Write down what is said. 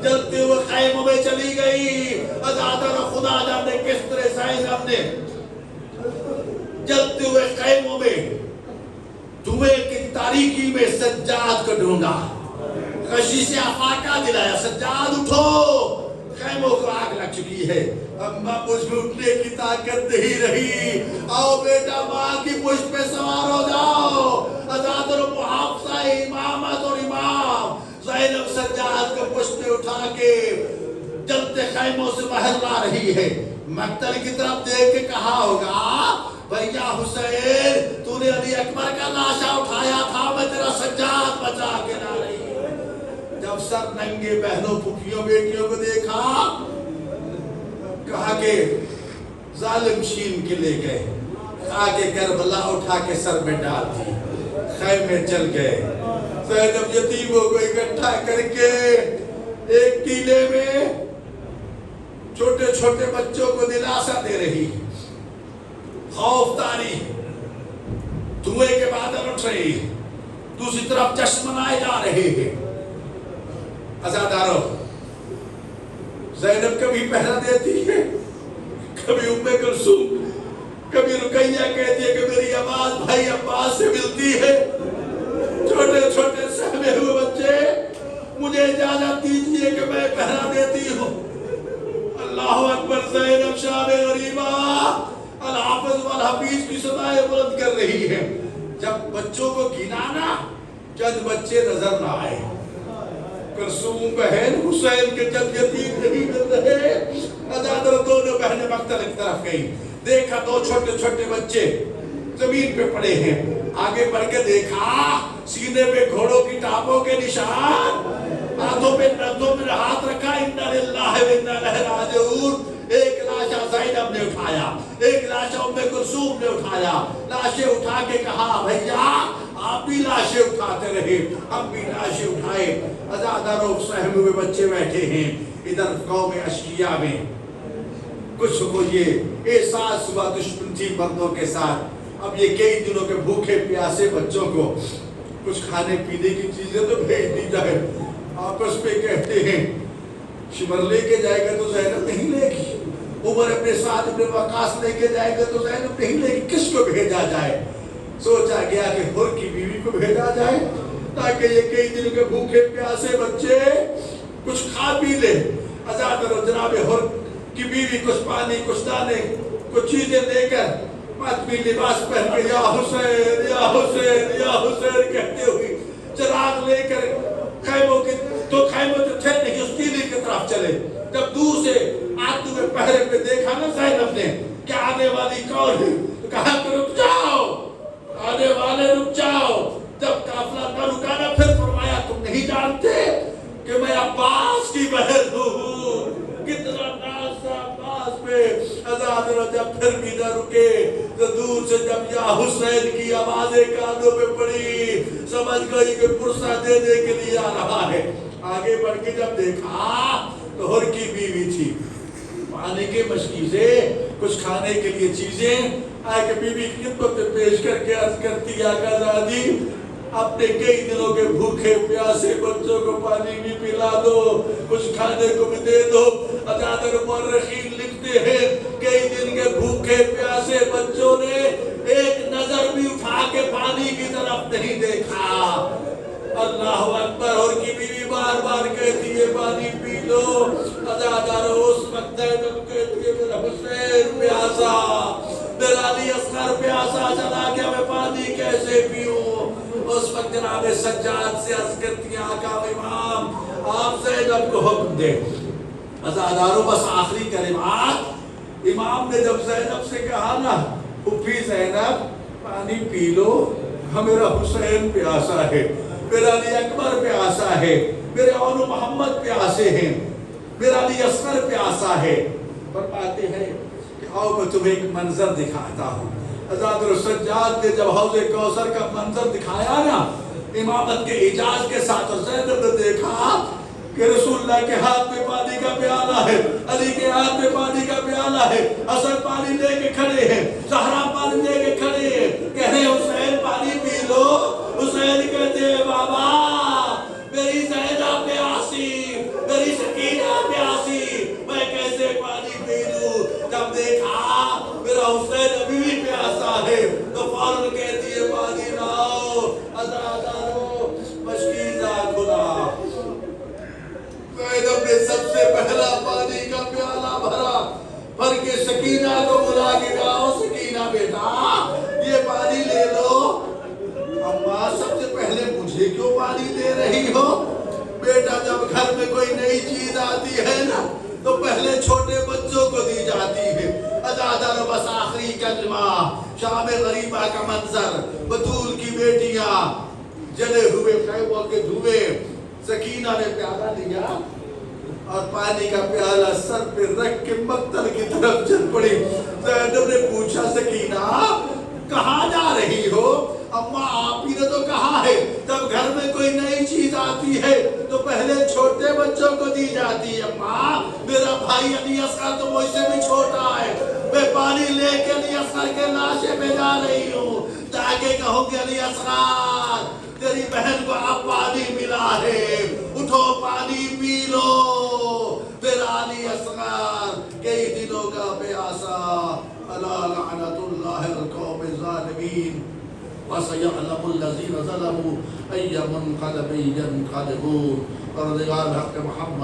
جلتے ہوئے خیموں میں چلی گئی. عزادار خدا جانے کس طرح زینب نے جلتے ہوئے خیموں میں دھوئے کی تاریکی میں سجاد کو ڈھونڈا, خشی سے افاقہ دلایا, سجاد اٹھو, خیموں کو آگ لگ چکی ہے, اماں مجھ میں اٹھنے کی طاقت نہیں رہی, آؤ بیٹا ماں کی پشت پہ سوار ہو جاؤ. عزادر و محافظہ امامت اور امام زینب سجاد کو پشت پہ اٹھا کے جلتے خیموں سے باہر لا رہی ہے. مقتل کی طرف دیکھ کے کہا ہوگا, بھیا حسین تو نے علی اکبر کا لاشا اٹھایا تھا, میں تیرا سجاد بچا کے لا رہی ہے. جب سر ننگے بہنوں پھوپھیوں بیٹیوں کو دیکھا, کہا کہ ظالم شین کے لے گئے, کہا کہ کربلا اٹھا کے سر میں ڈال دی, خیمے چل گئے. زینب یتیموں کو اکٹھا کر کے ایک ٹیلے میں چھوٹے چھوٹے بچوں کو دلاسا دے رہی, خوف تاری, دھوئے کے بادل اٹھ رہی, دوسری طرف جشن منائے جا رہے ہیں. عزادارو, زینب کبھی پہرا دیتی ہے, کبھی ام کلثوم, کبھی رقیہ کہتی ہے کہ میری آواز بھائی عباس سے ملتی ہے. چھوٹے چھوٹے سہمے ہوئے بچے, مجھے اجازت دیجیے کہ میں پہرا دیتی ہوں. اللہ اکبر. زینب شان غریبہ الحافظ والحفیظ کی صدائے بلند کر رہی ہے. جب بچوں کو گنانا, چند بچے نظر نہ آئے, کلثوم بہن حسین کے چند یتیم نہیں مل رہے. عزادر دونوں بہنیں مقتل کی طرف گئی, دیکھا دو چھوٹے چھوٹے بچے زمین پہ پڑے ہیں. آگے بڑھ کے دیکھا سینے پہ گھوڑوں کی ٹاپوں کے نشان, ہاتھوں پہ ندوں میں ہاتھ رکھا, انا للہ و انا الیہ راجعون. ایک لاشا زینب نے اٹھایا, ایک لاشا ام کلثوم نے اٹھایا. لاشیں اٹھا کے کہا, بھیا آپ بھی لاشیں اٹھاتے رہے, ہم بھی لاشیں اٹھائے. عزاداروں سہم ہوئے بچے بیٹھے ہیں. ادھر قوم اشقیاء میں کچھ کو یہ احساس ہوا دشمن تھی مردوں کے ساتھ. اب یہ کئی دنوں کے بھوکے پیاسے بچوں کو کچھ کھانے پینے کی چیزیں تو بھیج دی جائے. آپس میں کہتے ہیں شمر لے کے جائے گا تو زینب نہیں لے گی, عمر اپنے ساتھ اپنے وقاص لے کے جائے گا تو زینب نہیں لے گی, کس کو بھیجا جائے. سوچا گیا کہ حر کی بیوی کو بھیجا جائے تاکہ یہ کئی دنوں کے بھوکے پیاسے بچے کچھ کھا پی لے. عزادر و جناب حر کی بیوی کچھ پانی, کچھ دانے, کچھ چیزیں لے کر ماتمی لباس پہن کے یا حسین یا حسین یا حسین کہتے ہوئے چراغ لے کر خیموں کے تو خیموں تو تھے نہیں اس ٹیلی کی طرف چلے. جب دور سے آتے ہوئے پہرے پہ دیکھا نا زینب نے کہ آنے والی کون ہے, تو کہا کہ رک جاؤ, آنے والے رک جاؤ. جب قافلہ نہ رکا نا پھر فرمایا تم نہیں جانتے کہ میں عباس کی بہن ہوں. کتنا ناز تھا عباس پہ. عزادر جب پھر بھی نہ رکے تو دور سے جب یا حسین کی آوازیں کانوں پہ پڑی, سمجھ گئی کہ پرسہ دینے کے لیے آ رہا ہے. آگے بڑھ کے جب دیکھا تو حر کی بیوی تھی, پانی کے مشکی سے کچھ کھانے کے لیے چیزیں آگے بیوی کی خدمت میں پیش کر کے عرض کرتی, آقا زادی اپنے کئی دنوں کے بھوکے پیاسے بچوں کو پانی بھی پلا دو, کچھ کھانے کو بھی دے دو. عزادر مورخین لکھتے ہیں کئی دن کے بھوکے پیاسے بچوں نے ایک نظر بھی اٹھا کے پانی کی طرف نہیں دیکھا. اللہ اکبر. اور کی بیوی بار بار کہتی ہے پانی پی لو. عزادر اس وقت کہتی ہے میرا حسین پیاسا, میرا علی اصغر پیاسا چلا گیا, میں پانی کیسے پیوں. اس وقت جناب سجاد سے عرض کرتی ہیں آقا امام آپ زینب کو حکم دے. عزاداروں بس آخری کلمات امام نے جب زینب سے کہا نا, پھوپھی زینب پانی پی لو, میرا حسین پیاسا ہے, میرا علی اکبر پیاسا ہے, میرے اولو محمد پیاسے ہیں, میرا علی اصغر پیاسا ہے. فرماتے ہیں کہ آؤ میں تمہیں ایک منظر دکھاتا ہوں. عزادر سجاد نے جب حوض کوثر کا منظر دکھایا نا امامت کے اعجاز کے ساتھ, اور زینب نے دیکھا کہ رسول اللہ کے ہاتھ میں پانی کا پیالہ ہے, علی کے ہاتھ میں پانی کا پیالہ ہے, حسن پانی لے کے کھڑے ہیں, زہرا پانی لے کے کھڑے ہیں, کہہ رہے حسین پانی پی لو. حسین کہتے ہیں بابا میری زینب پیاسی, نے سب سے پہلا پانی کا پیالہ بھرا، بھر کے سکینہ کو بلا کے کہا، او سکینہ بیٹا یہ پانی لے لو۔ اماں سب سے پہلے مجھے کیوں پانی دے رہی ہو؟ بیٹا جب گھر میں کوئی نئی چیز آتی ہے نا تو پہلے چھوٹے بچوں کو دی جاتی ہے۔ ازادر بس آخری کلمہ، شام غریبہ کا منظر، بطول کی بیٹیاں جلے ہوئے خیموں کے دھوئے، سکینہ نے پیالہ لیا اور پانی کا پیالہ سر پہ رکھ کے مقتل کی طرف چل پڑی۔ زینب نے پوچھا سکینہ کہاں جا رہی ہو؟ اماں آپ ہی نے تو کہا ہے جب گھر میں کوئی نئی چیز آتی ہے تو پہلے چھوٹے بچوں کو دی جاتی ہے۔ اماں میرا بھائی علی اصغر تو مجھ سے بھی چھوٹا ہے، میں پانی لے کے علی اصغر کے لاشے پہ جا رہی ہوں تاکہ کہوں کہ علی اصغر تیری بہن کو اب پانی ملا ہے، اٹھو پانی پی لو۔ پھر علی اصغر کئی دنوں کا پیاسا، الا لعنت اللہ القوم الظالمین وَسَيَعْلَمُ الَّذِينَ ظَلَمُوا أَيَّ مُنْقَلَبٍ يَنْقَلِبُونَ۔ اور دیوار حق محمد